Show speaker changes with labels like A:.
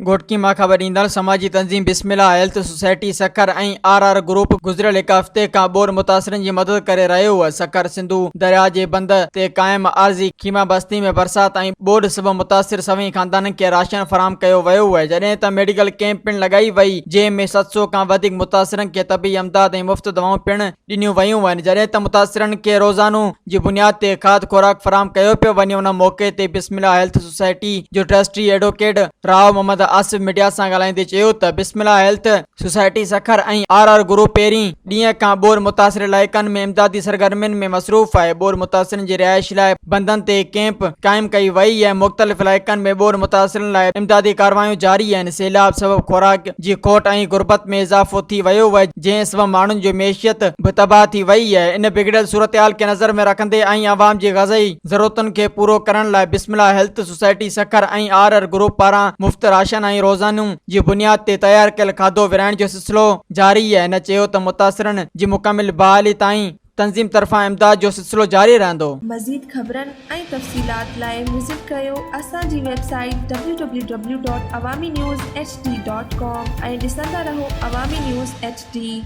A: घोटकी मां ख़बर ईंदड़ समाजी तंज़ीम बिस्मिल्लाह हेल्थ सोसाइटी सखर ऐं RR ग्रुप गुज़िरियल हिक हफ़्ते खां बोर मुतासिरनि जी मदद करे रहियो आहे। सखर सिंधु दरिया जे बंद ते क़ाइम आरज़ी खीमा बस्ती में बरसात ऐं ॿोॾि सबबि मुतासिर सभई ख़ानदाननि खे राशन फराहम कयो वियो आहे, जॾहिं त मेडिकल कैंप पिणु लॻाई वई, जंहिं में 700 खां वधीक मुतासिरनि खे तबी अमदाद ऐं मुफ़्त दवाऊं पिणु ॾिनियूं वयूं आहिनि। जॾहिं त मुतासिरनि खे रोज़ानो जी बुनियाद ते खाद खुराक फराहम कयो पियो वञे। उन मौक़े ते बिस्मिल्लाह हेल्थ सोसाइटी जो trustee advocate Rao Mohammad Asif media सां ॻाल्हाईंदे चयो त बिस्मिल्लाह हेल्थ सोसाइटी सखर ऐं RR ग्रुप पहिरीं ॾींहं खां बोर मुतासिर इलाइक़नि में इमदादी सरगर्मियुनि में मसरूफ़ आहे। बोर मुतासिरनि जी रिहाइश लाइ बंदनि ते कैंप क़ाइमु कई वई आहे। मुख़्तलिफ़ इलाइक़नि में बोर मुतासिरनि लाइ इमदादी कार्रवायूं जारी आहिनि। सैलाब सबबि खुराक जी खोट ऐं गुरबत में इज़ाफ़ो थी वियो आहे, जंहिं सबबि माण्हुनि जी मैशियत बि तबाह थी वई आहे। इन बिगड़ियल सूरतहाल खे नज़र में रखंदे ऐं अवाम जी ग़ज़ाई ज़रूरतुनि खे पूरो करण लाइ बिस्मिल्लाह हेल्थ सोसाइटी सखर ऐं RR ग्रुप पारां मुफ़्त राशन ऐं रोज़ानू जी बुनियाद ते तैयार कयल खाधो विराइण जो सिलसिलो जारी आहे। हिन चयो त मुतासिरनि जी मुकमिल बहाली ताईं तंज़ीम तरफ़ां इमदाद जो सिलसिलो जारी रहंदो।
B: मज़ीद ख़बरनि ऐं तफ़सीलात लाइ विज़िट कयो असांजी वेबसाइट www.awamiNewsHD.com ऐं ॾिसंदा रहो अवामी न्यूज़ HD।